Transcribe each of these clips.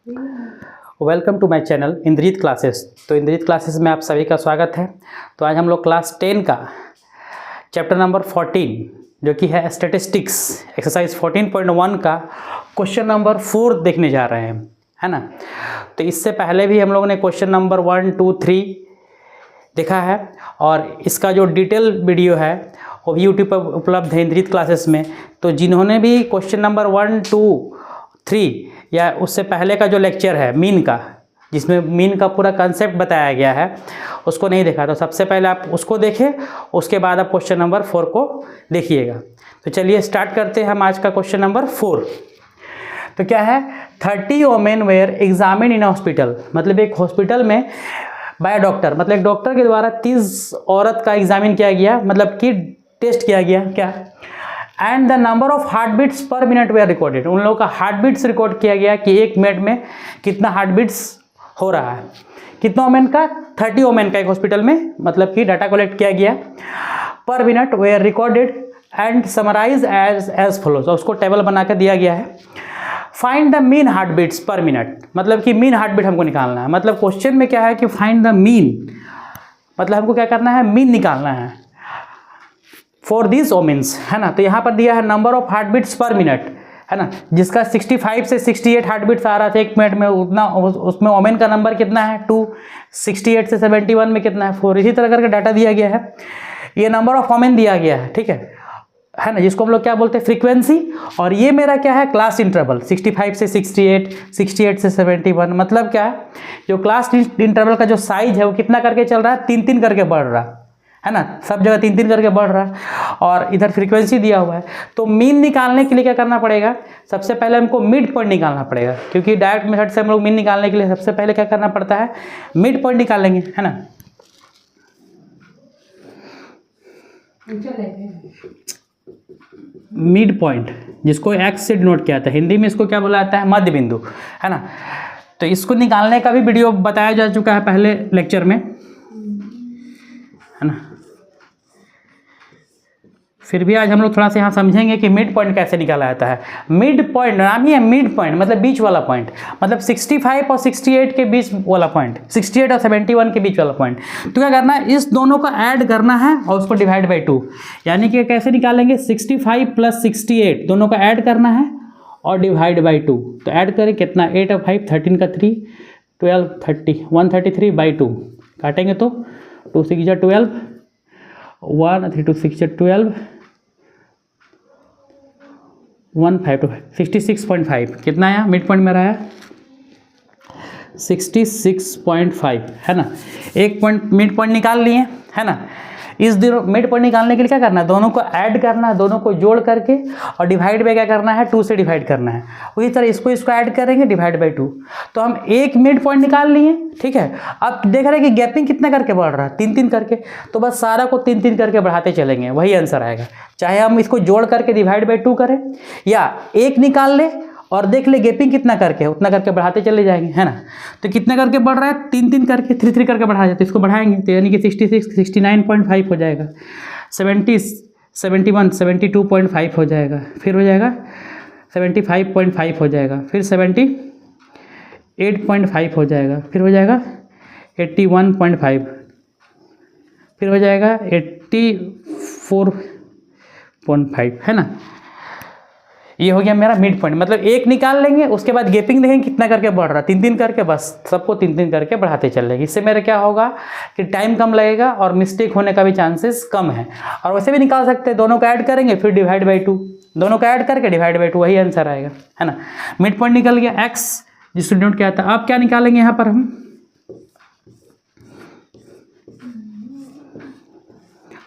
Welcome to my channel Indrajeet classes. तो Indrajeet classes में आप सभी का स्वागत है। तो आज हम लोग क्लास 10 का चैप्टर नंबर 14 जो कि है स्टैटिस्टिक्स एक्सरसाइज 14.1 का क्वेश्चन नंबर 4 देखने जा रहे हैं, है ना। तो इससे पहले भी हम लोगों ने क्वेश्चन नंबर 1, 2, 3 देखा है और इसका जो डिटेल वीडियो है वो भी यूट्यूब पर उपलब्ध है इंद्रजीत क्लासेस में। तो जिन्होंने भी क्वेश्चन नंबर 1, 2, 3 या उससे पहले का जो लेक्चर है मीन का, जिसमें मीन का पूरा कंसेप्ट बताया गया है, उसको नहीं देखा तो सबसे पहले आप उसको देखें, उसके बाद आप क्वेश्चन नंबर 4 को देखिएगा। तो चलिए स्टार्ट करते हैं हम आज का क्वेश्चन नंबर 4। तो क्या है, 30 women were examine in hospital, मतलब एक हॉस्पिटल में बाय डॉक्टर, मतलब एक डॉक्टर के द्वारा 30 औरत का एग्जामिन किया गया, मतलब कि टेस्ट किया गया क्या, and the number of heart beats per minute were recorded, उन लोगों का हार्ट बीट्स रिकॉर्ड किया गया कि एक मिनट में कितना हार्ट बीट्स हो रहा है। कितना वोमेन का, 30 वोमेन का एक हॉस्पिटल में, मतलब कि डाटा कलेक्ट किया गया per minute were recorded and summarize as follows, उसको टेबल बना कर दिया गया है। Find the mean heart beats per minute, मतलब कि मीन हार्ट बीट हमको निकालना है। मतलब क्वेश्चन में क्या है कि फाइंड द मीन, मतलब हमको क्या करना है, मीन निकालना है फॉर दिस वोमेन्स, है ना। तो यहाँ पर दिया है number of heart beats per minute, है ना, जिसका 65 से 68 हार्ट बीट्स आ रहा था एक मिनट में, उतना उसमें वोमेन का नंबर कितना है 2, 68 से 71 में कितना है 4, इसी तरह करके डाटा दिया गया है। ये नंबर ऑफ वोमेन दिया गया है, ठीक है ना, जिसको हम लोग क्या बोलते हैं, फ्रीक्वेंसी। और ये मेरा क्या है, क्लास इंटरवल, 65 से 68, 68 से 71, मतलब क्या है, जो क्लास इंटरवल का जो साइज है वो कितना करके चल रहा है, 3-3 करके बढ़ रहा है ना, सब जगह 3-3 करके बढ़ रहा है, और इधर फ्रीक्वेंसी दिया हुआ है। तो मीन निकालने के लिए क्या करना पड़ेगा, सबसे पहले हमको मिड पॉइंट निकालना पड़ेगा, क्योंकि डायरेक्ट मेथड से हम लोग मीन निकालने के लिए सबसे पहले क्या करना पड़ता है, मिड पॉइंट निकालेंगे, है ना। मिड पॉइंट, जिसको एक्स से डिनोट किया था, हिंदी में इसको क्या बोला जाता है, मध्य बिंदु, है ना। तो इसको निकालने का भी वीडियो बताया जा चुका है पहले लेक्चर में, है ना। फिर भी आज हम लोग थोड़ा सा यहाँ समझेंगे कि मिड पॉइंट कैसे निकाला जाता है। मिड पॉइंट नाम ही है, मिड पॉइंट मतलब बीच वाला पॉइंट, मतलब 65 और 68 के बीच वाला पॉइंट, 68 और 71 के बीच वाला पॉइंट। तो क्या करना है, इस दोनों को ऐड करना है और उसको डिवाइड बाई 2, यानी कि कैसे निकालेंगे, 65 + 68 दोनों को ऐड करना है और डिवाइड बाई 2। तो ऐड करें कितना, 8 और 5, 13 का 3, 12, 30, 133 बाई 2 काटेंगे तो 2 6 जा 12, 1 3 2 6 12, 1 5 2 66.5, कितना आया, मिड पॉइंट मेरा है 66.5, है ना। एक पॉइंट मिड पॉइंट निकाल लिए, है ना। इस दोनों मिड पॉइंट निकालने के लिए क्या करना है, दोनों को ऐड करना है, दोनों को जोड़ करके, और डिवाइड बाई क्या करना है, 2 से डिवाइड करना है। उसी तरह इसको ऐड करेंगे, डिवाइड बाई 2। तो हम एक मिड पॉइंट निकाल लिए, ठीक है। अब देख रहे हैं कि गैपिंग कितना करके बढ़ रहा है, 3-3 करके, तो बस सारा को 3-3 करके बढ़ाते चलेंगे, वही आंसर आएगा। चाहे हम इसको जोड़ करके डिवाइड बाई 2 करें, या एक निकाल ले और देख ले गैपिंग कितना करके, उतना करके बढ़ाते चले जाएंगे, है ना। तो कितना करके बढ़ रहा है, 3-3 करके, 3-3 करके बढ़ा जाते, इसको बढ़ाएंगे तो यानी कि 66 69.5 हो जाएगा, 70 71 72.5 हो जाएगा, फिर हो जाएगा 75.5 हो जाएगा, फिर 78.5 हो जाएगा, फिर हो जाएगा 81.5, फिर हो जाएगा 84.5, है ना। ये हो गया मेरा मिड पॉइंट। मतलब एक निकाल लेंगे, उसके बाद गैपिंग देखेंगे कितना करके बढ़ रहा है, 3-3 करके, बस सबको 3-3 करके बढ़ाते चलेंगे। इससे मेरा क्या होगा कि टाइम कम लगेगा और मिस्टेक होने का भी चांसेस कम है। और वैसे भी निकाल सकते हैं, दोनों को ऐड करेंगे फिर डिवाइड बाई 2, दोनों को ऐड करके डिवाइड बाई 2, वही आंसर आएगा, है ना। मिड पॉइंट निकल गया एक्स, जिसको डिनोट किया था। अब क्या निकालेंगे यहाँ पर हम,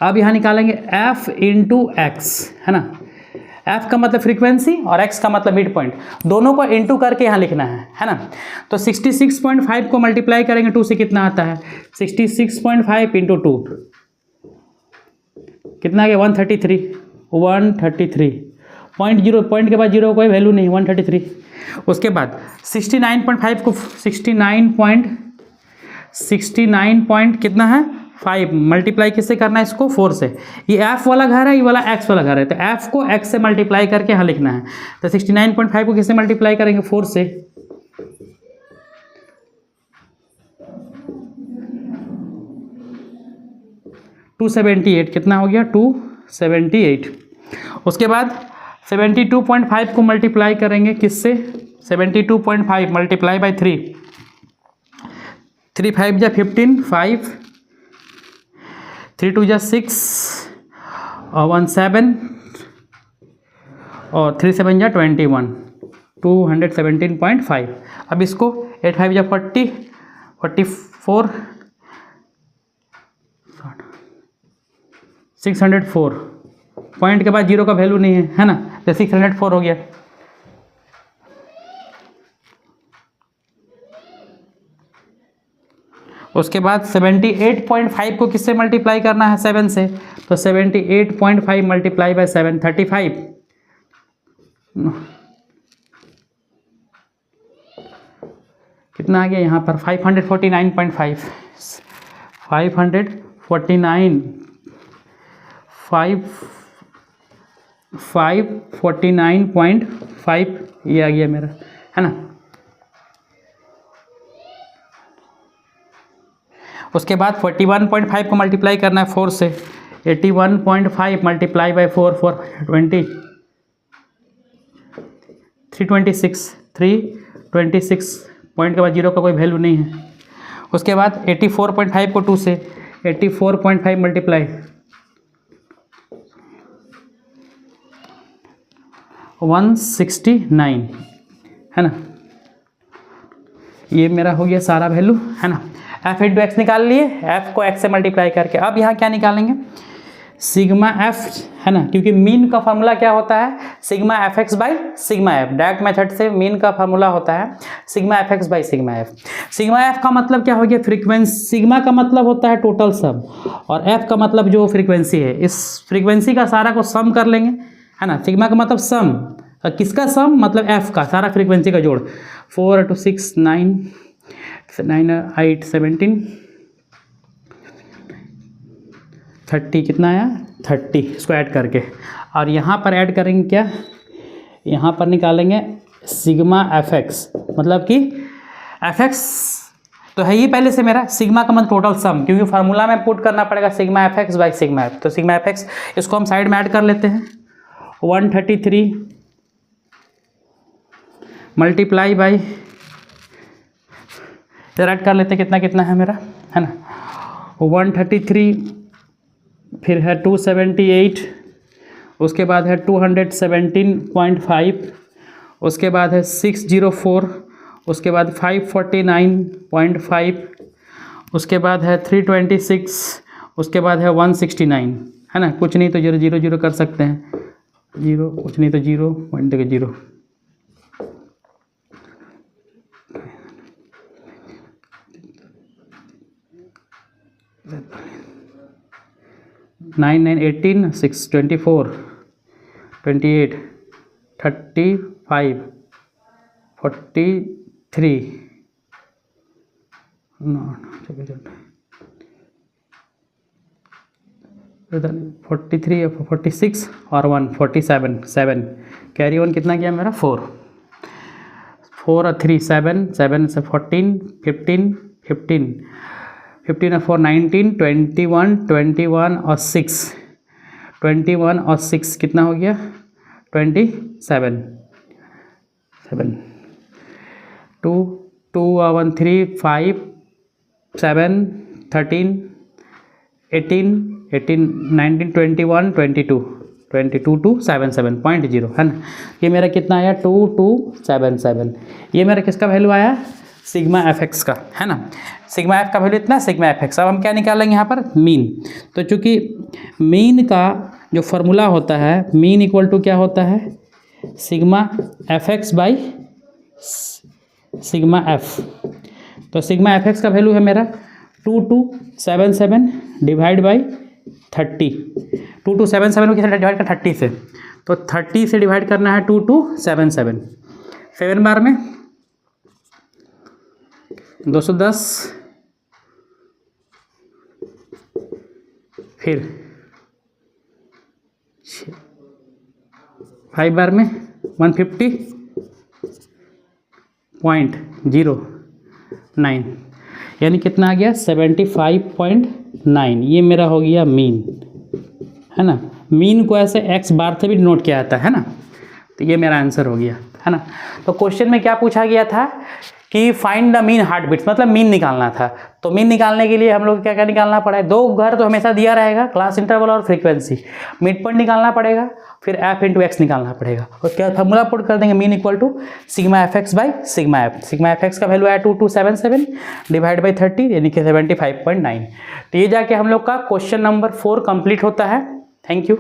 अब यहाँ निकालेंगे f इंटू एक्स, है ना। f का मतलब फ्रीक्वेंसी और x का मतलब मिड पॉइंट, दोनों को इंटू करके यहाँ लिखना है ना। तो 66.5 को मल्टीप्लाई करेंगे 2 से, कितना आता है, 66.5 इंटू 2 कितना आ गया, 133 पॉइंट, 0 पॉइंट के बाद 0 कोई वैल्यू नहीं, 133। उसके बाद 69.5 को 69 कितना है, 5 मल्टीप्लाई किससे करना है, इसको 4 से। ये f वाला घर है, ये वाला x वाला घर है, तो f को x से मल्टीप्लाई करके यहाँ लिखना है। तो 69.5 को किससे मल्टीप्लाई करेंगे, 4 से, 278 कितना हो गया 278। उसके बाद 72.5 को मल्टीप्लाई करेंगे किससे 72.5 मल्टीप्लाई बाई 3 3 5 जा 15 5 3 2 जा 6 और 1 7 और 3 7 जा 21 217.5। अब इसको 8 5 जा 40 44 604 पॉइंट के बाद जीरो का वैल्यू नहीं है ना, तो 604 हो गया। उसके बाद 78.5 को किससे मल्टीप्लाई करना है 7 से, तो 78.5 मल्टीप्लाई बाय 7 35 कितना आ गया यहाँ पर 549.5 549.5 ये आ गया मेरा, है ना। उसके बाद 41.5 को मल्टीप्लाई करना है 4 से, 81.5 मल्टीप्लाई बाई 4 420 326 पॉइंट के बाद जीरो का कोई वैल्यू नहीं है। उसके बाद 84.5 को 2 से 84.5 मल्टीप्लाई 169 है ना, ये मेरा हो गया सारा वैल्यू, है ना। एफ इंटू एक्स निकाल लिए, एफ को एक्स से मल्टीप्लाई करके। अब यहाँ क्या निकालेंगे सिग्मा एफ, है ना, क्योंकि मीन का फार्मूला क्या होता है sigma F X by sigma F. Direct method से मीन का फार्मूला होता है sigma F X by sigma F. Sigma F का मतलब क्या हो गया फ्रीक्वेंसी, सिग्मा का मतलब होता है टोटल सम और एफ का मतलब जो फ्रीक्वेंसी है, इस फ्रीक्वेंसी का सारा को सम कर लेंगे, है ना। सिग्मा का मतलब सम, किसका सम मतलब एफ का, सारा फ्रीक्वेंसी का जोड़। 4 2 6 9 9 8 17 30 कितना आया 30, इसको ऐड करके। और यहाँ पर ऐड करेंगे क्या, यहाँ पर निकालेंगे सिग्मा एफ एक्स, मतलब कि एफ एक्स तो है ही पहले से मेरा, सिग्मा का मतलब टोटल सम, क्योंकि फार्मूला में पुट करना पड़ेगा sigma F X by sigma F. तो सिग्मा एफ एक्स इसको हम साइड में ऐड कर लेते हैं। 133 मल्टीप्लाई बाई, इधर ऐड कर लेते कितना कितना है मेरा, है ना। 133 फिर है 278, उसके बाद है 217.5, उसके बाद है 604, उसके बाद 549.5, उसके बाद है 326, उसके बाद है 169, है ना। कुछ नहीं तो 0 0 0 कर सकते हैं, 0 कुछ नहीं तो 0 पॉइंट के 0। नाइन 9 18 6 24 28 35 43 43 46 और 1 47 7 कैरी वन कितना गया मेरा 4 4 और 3 7 7 से 14 15 15 15 और 4 19 21 21 और 6 21 और 6 कितना हो गया 27 7 2 2 1 3 5 7 13 18 18 19 21 22 22 2 77.0 है ना। ये मेरा कितना आया 2277, ये मेरा किसका वैल्यू आया सिग्मा एफ एक्स का, है ना। सिग्मा एफ का वैल्यू इतना, सिग्मा एफ एक्स। अब हम क्या निकालेंगे यहाँ पर मीन। तो चूँकि मीन का जो फॉर्मूला होता है, मीन इक्वल टू क्या होता है sigma F X by sigma F. तो सिग्मा एफ एक्स का वैल्यू है मेरा 2277 डिवाइड बाई 30। 2277 को किसे डिवाइड कर 30 से, तो 30 से डिवाइड करना है 2277, 7 बार में 210, फिर 5 बार में 150.09, यानी कितना आ गया 75.09 9, ये मेरा हो गया मीन, है ना। मीन को ऐसे x बार से भी डिनोट किया जाता है ना, तो ये मेरा आंसर हो गया, है ना। तो क्वेश्चन में क्या पूछा गया था कि find the mean heart beats, मतलब मीन निकालना था। तो मीन निकालने के लिए हम लोग क्या क्या निकालना पड़ा है, दो घर तो हमेशा दिया रहेगा, क्लास इंटरवल और फ्रीक्वेंसी। मिड पॉइंट निकालना पड़ेगा, फिर f इंटू एक्स निकालना पड़ेगा, और क्या फार्मूला पुट कर देंगे, mean equal to sigma F X by sigma F. Sigma F X का वैल्यू आया 2277 डिवाइड बाई 30 यानी कि 75.9। तो ये जाके हम लोग का क्वेश्चन नंबर 4 कंप्लीट होता है। Thank you.